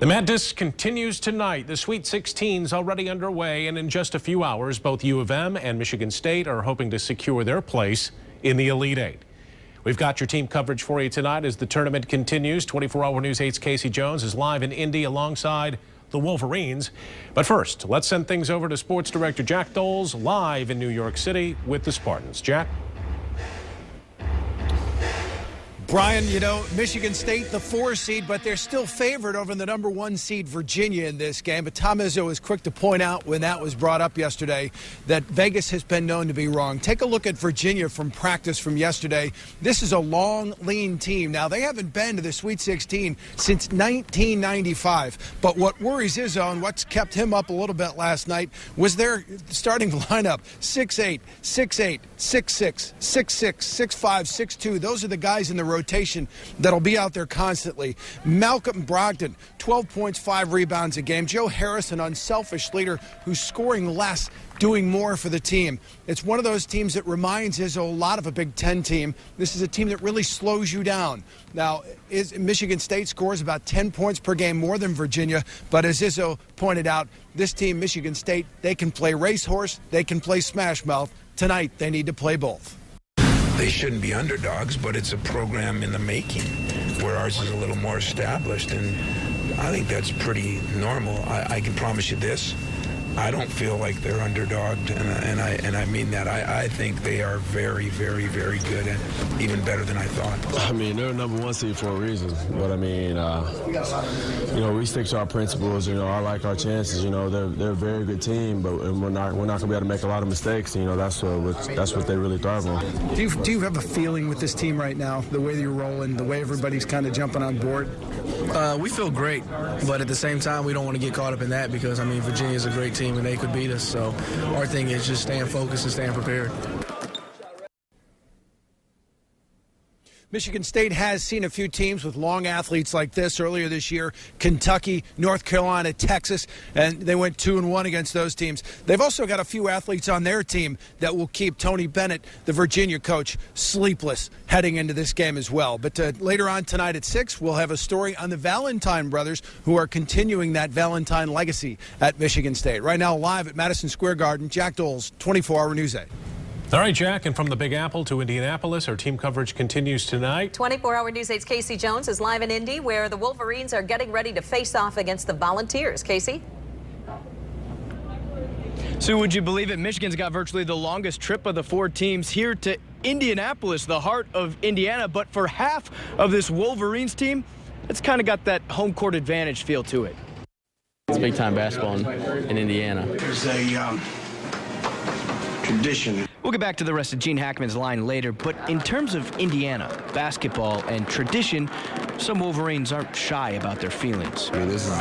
The madness continues tonight. The Sweet 16 is already underway, and in just a few hours, both U of M and Michigan State are hoping to secure their place in the Elite Eight. We've got your team coverage for you tonight as the tournament continues. 24-Hour News 8's Casey Jones is live in Indy alongside the Wolverines. But first, let's send things over to Sports Director Jack Doles live in New York City with the Spartans. Jack? Brian, you know, Michigan State, the 4 seed, but they're still favored over the number 1 seed, Virginia, in this game. But Tom Izzo was quick to point out when that was brought up yesterday that Vegas has been known to be wrong. Take a look at Virginia from practice from yesterday. This is a long, lean team. Now, they haven't been to the Sweet 16 since 1995. But what worries Izzo and what's kept him up a little bit last night was their starting lineup. 6'8", 6'8", 6'6", 6'6", 6'5", 6'2". Those are the guys in the rotation that'll be out there constantly. Malcolm Brogdon, 12 points, 5 rebounds a game. Joe Harris, an unselfish leader who's scoring less, doing more for the team. It's one of those teams that reminds us a lot of a Big Ten team. This is a team that really slows you down. Now, Michigan State scores about 10 points per game more than Virginia, but as Izzo pointed out, this team, Michigan State, they can play racehorse, they can play smash mouth. Tonight, they need to play both. They shouldn't be underdogs, but it's a program in the making, where ours is a little more established, and I think that's pretty normal. I can promise you this. I don't feel like they're underdogged, and I mean that. I think they are very, very, very good, and even better than I thought. I mean, they're number 1 seed for a reason, but I mean, you know, we stick to our principles. You know, I like our chances. You know, they're a very good team, but we're not going to be able to make a lot of mistakes. You know, that's what they really thrive on. Do you have a feeling with this team right now, the way that you're rolling, the way everybody's kind of jumping on board? We feel great, but at the same time, we don't want to get caught up in that because, I mean, Virginia's a great team and they could beat us. So our thing is just staying focused and staying prepared. Michigan State has seen a few teams with long athletes like this earlier this year. Kentucky, North Carolina, Texas, and they went 2-1 against those teams. They've also got a few athletes on their team that will keep Tony Bennett, the Virginia coach, sleepless heading into this game as well. But later on tonight at 6, we'll have a story on the Valentine brothers who are continuing that Valentine legacy at Michigan State. Right now live at Madison Square Garden, Jack Doles, 24-Hour News 8. All right, Jack, and from the Big Apple to Indianapolis, our team coverage continues tonight. 24-Hour News 8's Casey Jones is live in Indy, where the Wolverines are getting ready to face off against the Volunteers. Casey? Sue, would you believe it? Michigan's got virtually the longest trip of the 4 teams here to Indianapolis, the heart of Indiana. But for half of this Wolverines team, it's kind of got that home court advantage feel to it. It's big-time basketball in Indiana. There's a tradition. We'll get back to the rest of Gene Hackman's line later, but in terms of Indiana, basketball, and tradition, some Wolverines aren't shy about their feelings. I mean, this is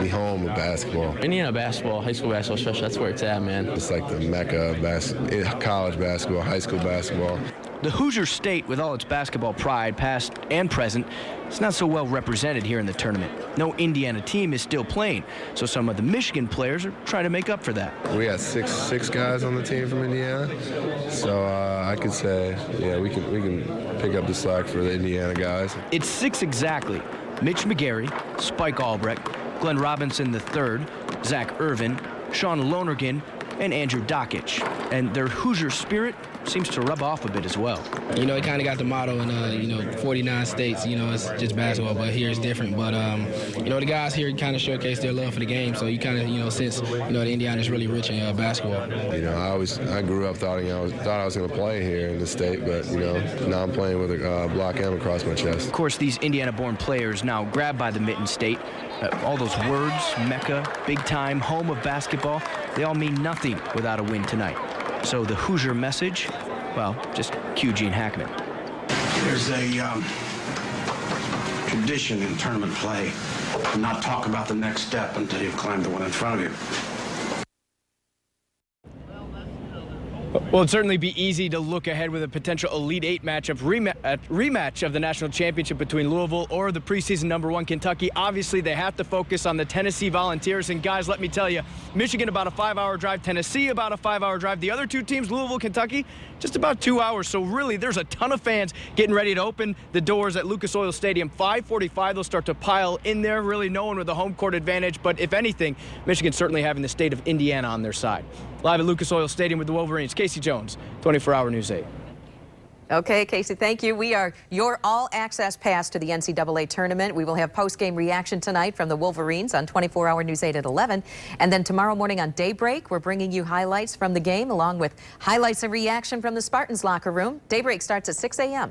the home of basketball. Indiana basketball, high school basketball especially, that's where it's at, man. It's like the mecca of college basketball, high school basketball. The Hoosier State, with all its basketball pride, past and present, is not so well represented here in the tournament. No Indiana team is still playing, so some of the Michigan players are trying to make up for that. We got six guys on the team from Indiana, so I could say, yeah, we can pick up the slack for the Indiana guys. It's 6 exactly. Mitch McGarry, Spike Albrecht, Glenn Robinson III, Zach Irvin, Sean Lonergan, and Andrew Dockich. And their Hoosier spirit seems to rub off a bit as well. You know, it kind of got the motto in, 49 states, it's just basketball, but here it's different. But, the guys here kind of showcase their love for the game. So you kind of, sense, the Indiana's really rich in basketball. I grew up thought I was going to play here in the state, but, now I'm playing with a Block M across my chest. Of course, these Indiana-born players now grabbed by the Mitten State. All those words, Mecca, big time, home of basketball, they all mean nothing without a win tonight. So the Hoosier message, well, just cue Gene Hackman. There's a tradition in tournament play to not talk about the next step until you've climbed the one in front of you. Well, it'd certainly be easy to look ahead with a potential Elite Eight matchup rematch of the national championship between Louisville or the preseason #1 Kentucky. Obviously, they have to focus on the Tennessee Volunteers. And guys, let me tell you, Michigan about a 5-hour drive, Tennessee about a 5-hour drive. The other two teams, Louisville, Kentucky, just about 2 hours. So really, there's a ton of fans getting ready to open the doors at Lucas Oil Stadium. 5:45, they'll start to pile in there. Really, no one with a home court advantage. But if anything, Michigan certainly having the state of Indiana on their side. Live at Lucas Oil Stadium with the Wolverines, Casey Jones, 24-Hour News 8. Okay, Casey, thank you. We are your all-access pass to the NCAA tournament. We will have post-game reaction tonight from the Wolverines on 24-Hour News 8 at 11. And then tomorrow morning on Daybreak, we're bringing you highlights from the game along with highlights and reaction from the Spartans locker room. Daybreak starts at 6 a.m.